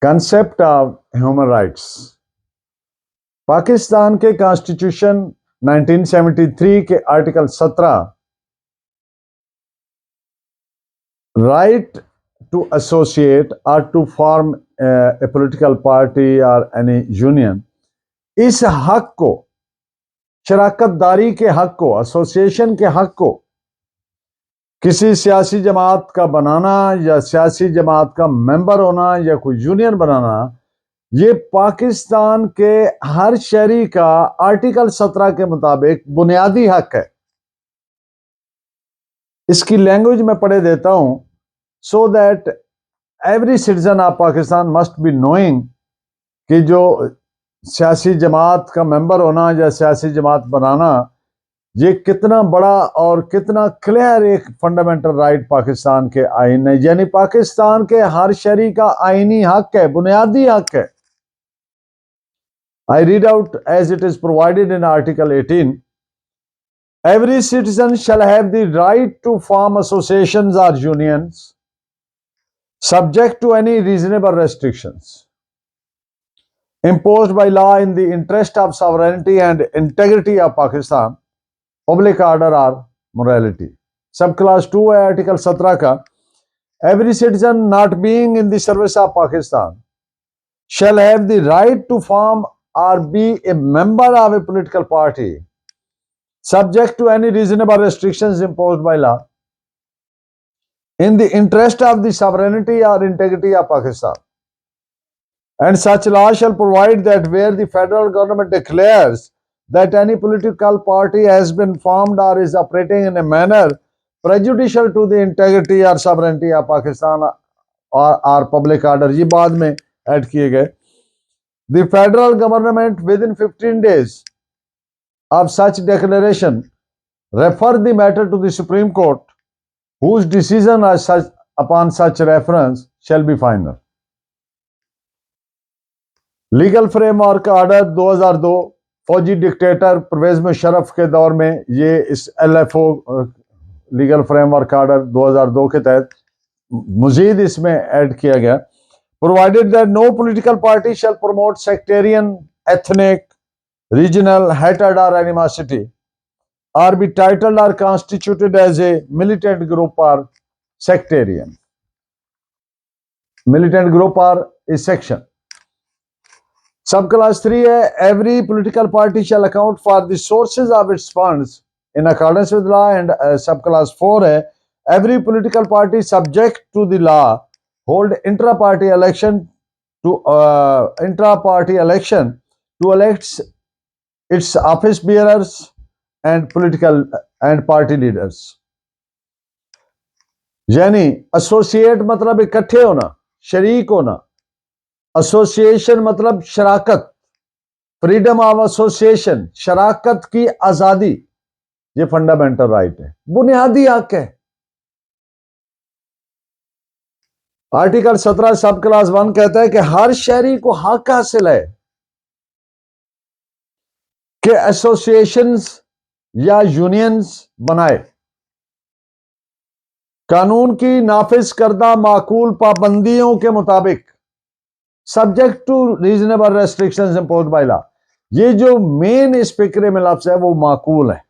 Concept of human rights. Pakistan के constitution 1973 के article 17 right to associate और to form a political party और any union, इस हक को, शराकतदारी के हक को, एसोसिएशन के हक को किसी सियासी जमात का बनाना या सियासी जमात का मेंबर होना या कोई यूनियन बनाना, ये पाकिस्तान के हर शहरी का आर्टिकल 17 के मुताबिक बुनियादी हक है। इसकी लैंग्वेज में पढ़े देता हूं, so that every citizen of Pakistan must be knowing कि जो सियासी जमात का मेंबर होना या सियासी जमात बनाना, ये कितना बड़ा और कितना क्लियर एक फंडामेंटल राइट पाकिस्तान के आइन है, यानी पाकिस्तान के हर शहरी का आईनी हक है, बुनियादी हक है। I read out as it is provided in Article 18. Every citizen shall have the right to form associations or unions subject to any reasonable restrictions imposed by law in the interest of sovereignty and integrity of Pakistan, public order or morality. Subclass 2 है Article 17 का, every citizen not being in the service of Pakistan shall have the right to form or be a member of a political party subject to any reasonable restrictions imposed by law in the interest of the sovereignty or integrity of Pakistan. And such law shall provide that where the federal government declares that any political party has been formed or is operating in a manner prejudicial to the integrity or sovereignty of Pakistan or public order, ये बाद में add किए गए, the federal government within 15 days of such declaration refer the matter to the Supreme Court, whose decision upon such reference shall be final. Legal framework order 2002, फौजी dictator Parvez Musharraf के दौर में ये इस LFO लीगल फ्रेमवर्क ऑर्डर 2002 के तहत मजीद इसमें add किया गया। Provided that no political party shall promote sectarian, ethnic, regional hatred or animosity, or be titled or constituted as a militant group or sectarian. Militant group or a section. Subclass 3 है, every political party shall account for the sources of its funds in accordance with law, and subclass 4 है, every political party subject to the law hold intra-party election to elect its office bearers and political and party leaders. यानी associate मतलब इकट्ठे होना, शरीक होना, association मतलब शराकत, freedom of association, शराकत की आजादी, ये फंडामेंटल राइट है, बुनियादी हक है। आर्टिकल 17 सब क्लास 1 कहता है कि हर शहरी को हक हासिल है कि एसोसिएशंस या यूनियंस बनाए, कानून की नाफिज करदा माकूल पाबंदियों के मुताबिक, subject to reasonable restrictions imposed by law. ये जो मेन इस फिक्रे में लफ्ज है वो माकूल है।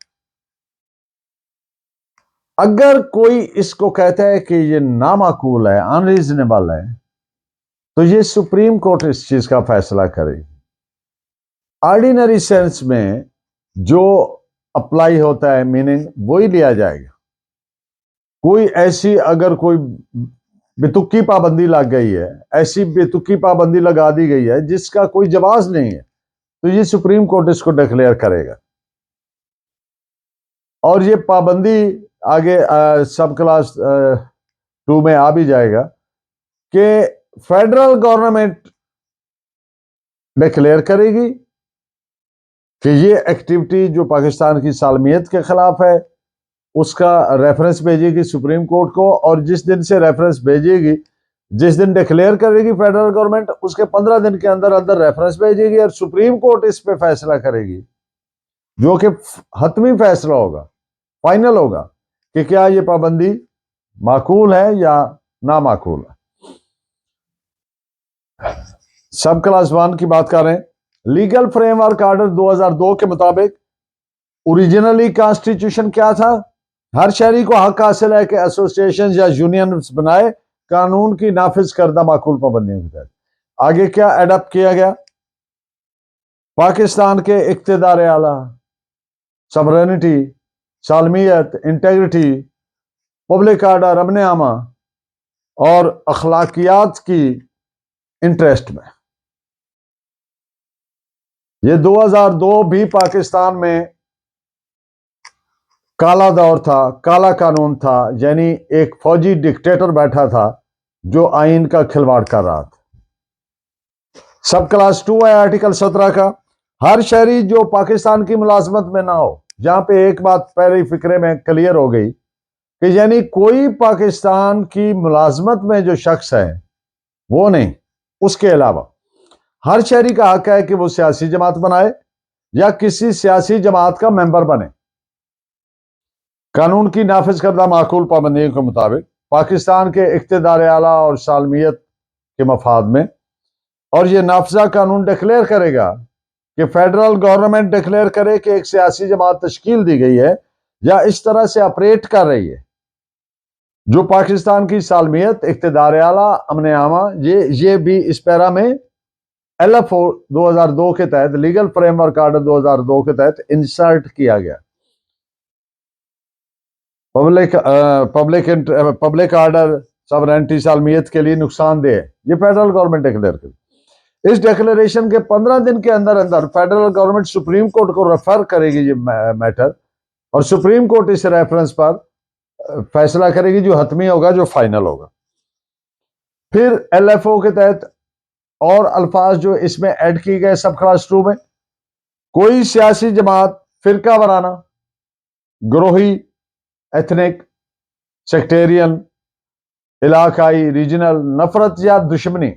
अगर कोई इसको कहता है कि ये नामाकूल है, अनरीजनेबल है, तो ये सुप्रीम कोर्ट इस चीज का फैसला करेगी। ऑर्डिनरी सेंस में जो अप्लाई होता है मीनिंग वही लिया जाएगा। कोई ऐसी अगर कोई बेतुकी पाबंदी लग गई है, ऐसी बेतुकी पाबंदी लगा दी गई है जिसका कोई जवाब नहीं है, तो ये सुप्रीम कोर्ट इसको डिक्लेयर करेगा। और ये पाबंदी आगे सब क्लास 2 में आ भी जाएगा कि फेडरल गवर्नमेंट डिक्लेयर करेगी कि ये एक्टिविटी जो पाकिस्तान की सालमियत के खिलाफ है, उसका रेफरेंस भेजेगी सुप्रीम कोर्ट को, और जिस दिन से रेफरेंस भेजेगी, जिस दिन डिक्लेयर करेगी फेडरल गवर्नमेंट, उसके 15 दिन के अंदर अंदर रेफरेंस भेजेगी और सुप्रीम कोर्ट इस पे फैसला करेगी, जो कि हतमी फैसला होगा, फाइनल होगा कि क्या ये पाबंदी माकूल है या ना माकूल है। सब क्लास 1 की बात कर रहे हैं। लीगल फ्रेमवर्क ऑर्डर 2002 के मुताबिक ओरिजिनली कॉन्स्टिट्यूशन क्या था? हर शहरी को हक हासिल है कि एसोसिएशन या यूनियन बनाए कानून की नाफिज करदा माकूल पाबंदियों के तहत। आगे क्या एडप्ट किया गया? पाकिस्तान के इक्तिदार आला, सबरेनिटी, सालमियत, इंटेग्रिटी, पब्लिक ऑर्डर, अमन आमा और अखलाकियात की इंटरेस्ट में। ये 2002 भी पाकिस्तान में काला दौर था, काला कानून था, यानी एक फौजी डिक्टेटर बैठा था जो आइन का खिलवाड़ कर रहा था। सब क्लास 2 है आर्टिकल 17 का, हर शहरी जो पाकिस्तान की मुलाजमत में ना हो। यहां पे एक बात पहले फिक्रे में क्लियर हो गई कि यानी कोई पाकिस्तान की मुलाजमत में जो शख्स है वो नहीं, उसके अलावा हर शहरी का हक है कि वो सियासी जमात बनाए या किसी सियासी जमात का मेंबर बने कानून की नाफिज करदा माकूल पाबंदियों के मुताबिक, पाकिस्तान के इक्तिदार आला और सालमियत के मफाद में। और ये नाफजा कानून डिक्लेयर करेगा कि फेडरल गवर्नमेंट डिक्लेयर करे कि एक सियासी जमात तश्कील दी गई है या इस तरह से ऑपरेट कर रही है जो पाकिस्तान की सालमियत, इक्तिदार आला, अमन आमा, ये भी इस पैरा में LFO 2002 के तहत, लीगल फ्रेमवर्क ऑर्डर 2002 के तहत इंसर्ट किया गया। पब्लिक ऑर्डर, सवरेंटी, सालमियत के लिए नुकसानदेह है, ये फेडरल गवर्नमेंट डिक्लेयर करेगी। इस डिक्लेरेशन के 15 दिन के अंदर अंदर फेडरल गवर्नमेंट सुप्रीम कोर्ट को रेफर करेगी ये मैटर, और सुप्रीम कोर्ट इस रेफरेंस पर फैसला करेगी जो हतमी होगा, जो फाइनल होगा। फिर LFO के तहत और अल्फाज जो इसमें ऐड किए गए सब क्लास 2 में, कोई सियासी जमात, फिरका वराना, ग्रोही, एथनिक, सेक्टेरियन, इलाकाई, रीजनल नफरत या दुश्मनी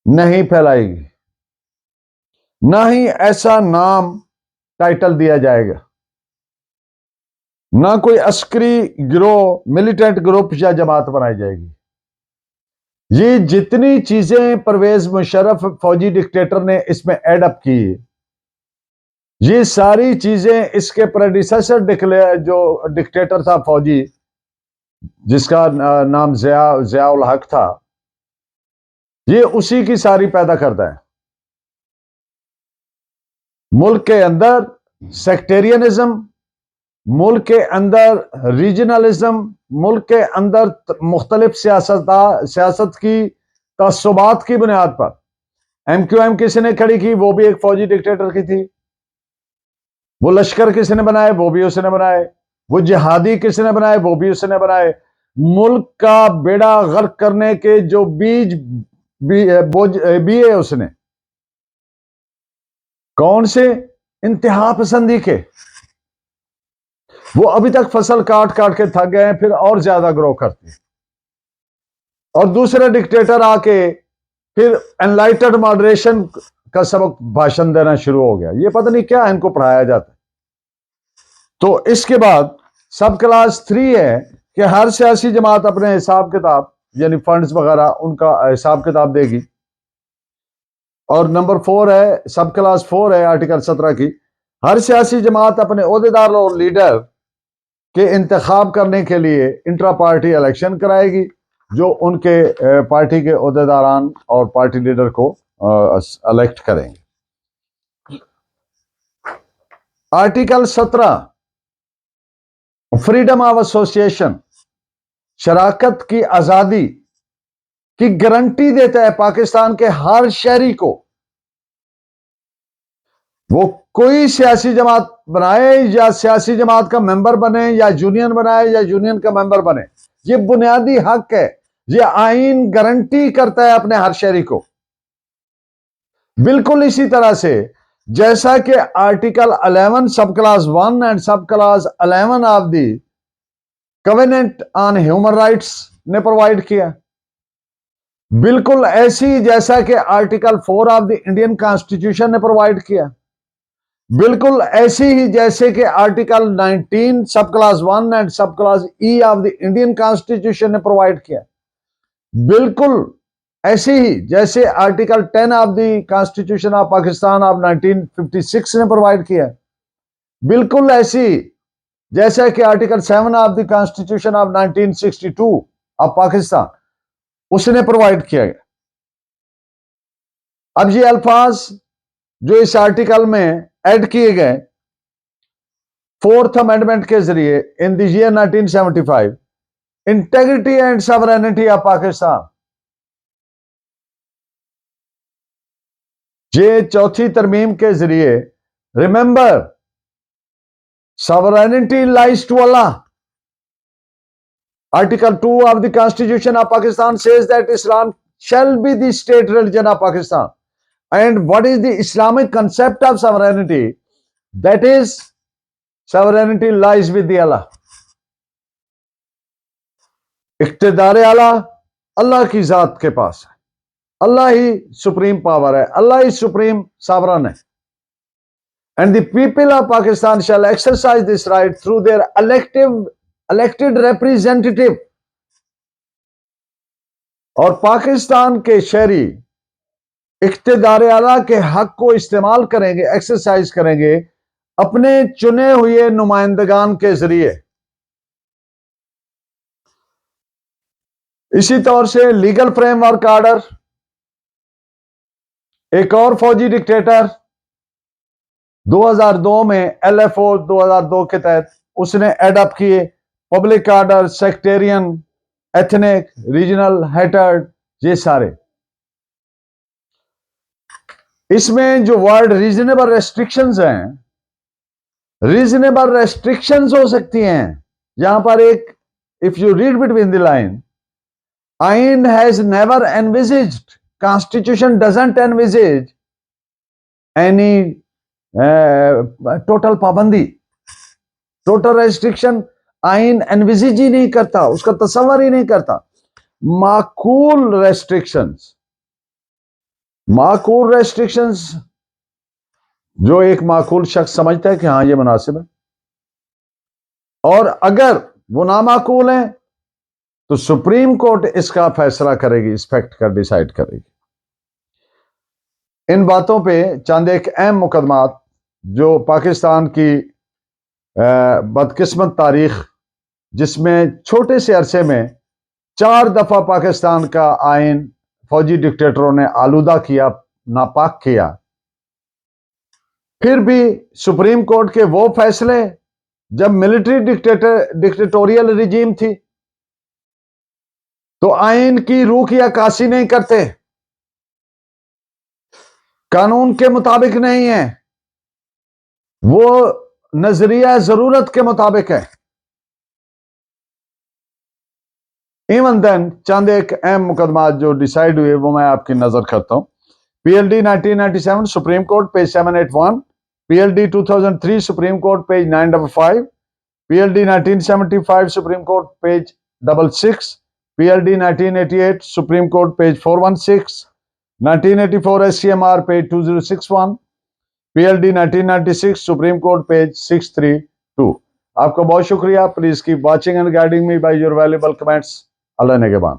नहीं फैलाएगी, ना ही ऐसा नाम टाइटल दिया जाएगा, ना कोई अस्करी गिरोह, मिलिटेंट ग्रुप या जमात बनाई जाएगी। ये जितनी चीजें परवेज मुशर्रफ फौजी डिक्टेटर ने इसमें एडअप की, ये सारी चीजें इसके प्रेडिसेसर जो डिक्टेटर था फौजी, जिसका नाम जियाउल हक था, ये उसी की सारी पैदा करता है। मुल्क के अंदर सेक्टेरियनिज्म, मुल्क के अंदर रीजनलिज्म, मुल्क के अंदर मुख्तलिफ सियासत की तस्सुबात की बुनियाद पर MQM किसने खड़ी की? वो भी एक फौजी डिक्टेटर की थी। वो लश्कर किसने बनाए? वो भी उसने बनाए। वो जिहादी किसने बनाए? वो भी उसने बनाए। मुल्क का बेड़ा गर्क करने के जो बीज बीए उसने, कौन से? इंतहा पसंदी के। वो अभी तक फसल काट काट के थक गए हैं, फिर और ज्यादा ग्रो करते हैं। और दूसरे डिक्टेटर आके फिर एनलाइटेड मॉडरेशन का सबक भाषण देना शुरू हो गया। ये पता नहीं क्या इनको पढ़ाया जाता है। तो इसके बाद सब क्लास 3 है कि हर सियासी जमात अपने हिसाब किताब, यानी फंड्स वगैरह, उनका हिसाब किताब देगी। और नंबर 4 है, सब क्लास 4 है आर्टिकल 17 की, हर सियासी जमात अपने ओहदेदार और लीडर के इंतखाब करने के लिए इंट्रा पार्टी इलेक्शन कराएगी, जो उनके पार्टी के ओहदेदारान और पार्टी लीडर को इलेक्ट करेंगे। आर्टिकल 17 फ्रीडम ऑफ एसोसिएशन, शराकत की आजादी की गारंटी देता है पाकिस्तान के हर शहरी को। वो कोई सियासी जमात बनाए या सियासी जमात का मेंबर बने या यूनियन बनाए या यूनियन का मेंबर बने, ये बुनियादी हक है। ये आइन गारंटी करता है अपने हर शहरी को। बिल्कुल इसी तरह से जैसा कि आर्टिकल 11 सब क्लास 1 एंड सब class 11 of the covenant on human rights ने प्रोवाइड किया, बिल्कुल ऐसी जैसा कि article 4 of the Indian constitution ने प्रोवाइड किया, बिल्कुल ऐसी ही जैसे कि आर्टिकल 19 सब क्लास 1 एंड सब class E of the Indian constitution ने प्रोवाइड किया, बिल्कुल ऐसे ही जैसे article 10 of the constitution of Pakistan of 1956 ने प्रोवाइड किया, बिल्कुल ऐसी जैसा कि article 7 of the constitution of 1962 of Pakistan उसने प्रोवाइड किया गया। अब ये अल्फाज जो इस आर्टिकल में ऐड किए गए फोर्थ अमेंडमेंट के जरिए in the year 1975, integrity and sovereignty of Pakistan, ये चौथी तरमीम के जरिए remember sovereignty lies to Allah. Article 2 of the Constitution of Pakistan says that Islam shall be the state religion of Pakistan. And what is the Islamic concept of sovereignty? That is, sovereignty lies with the Allah. इख्तिदार आला अल्लाह की जात के पास है, अल्लाह ही supreme power है, अल्लाह ही supreme sovereign है। And the people of Pakistan shall exercise this right through their elected representative। और पाकिस्तान के शहरी इख्तिदार आला के हक को इस्तेमाल करेंगे, एक्सरसाइज करेंगे अपने चुने हुए नुमाइंदगान के जरिए। इसी तौर से लीगल फ्रेमवर्क ऑर्डर, एक और फौजी डिक्टेटर 2002 में LFO 2002 के तहत उसने एडॉप्ट किए, public order, sectarian, ethnic, regional hatred, ये सारे। इसमें जो वर्ड रीजनेबल रेस्ट्रिक्शंस हैं, रीजनेबल रेस्ट्रिक्शंस हो सकती हैं। यहां पर एक, if you read between the line, आइन has never envisaged, constitution doesn't envisage any total पाबंदी, टोटल रेस्ट्रिक्शन आइन एनविजिज ही नहीं करता, उसका तस्वर ही नहीं करता। माकूल रेस्ट्रिक्शंस, माकूल रेस्ट्रिक्शंस जो एक माकूल शख्स समझता है कि हां ये मुनासिब है, और अगर वो नामाकूल है तो सुप्रीम कोर्ट इसका फैसला करेगी, इस फैक्ट का डिसाइड करेगी। इन बातों पे चंद एक अहम मुकदमात जो पाकिस्तान की बदकिस्मत तारीख, जिसमें छोटे से अरसे में 4 दफा पाकिस्तान का आइन फौजी डिक्टेटरों ने आलूदा किया, नापाक किया, फिर भी सुप्रीम कोर्ट के वो फैसले जब मिलिट्री डिक्टेटोरियल रिजीम थी तो आइन की रूह की अक्कासी नहीं करते, कानून के मुताबिक नहीं है, वो नजरिया जरूरत के मुताबिक है। इवन देन चंद एक अहम मुकदमा जो डिसाइड हुए वो मैं आपकी नजर करता हूं। PLD 1997 supreme court page 781, PLD 2003 supreme court page 955, PLD 1975 supreme court page 66, PLD 1988 supreme court page 416, 1984 SCMR page 2061, PLD 1996 supreme court page 632। आपका बहुत शुक्रिया। Please keep watching and guiding me by your valuable comments. अल्लाह निगहबान।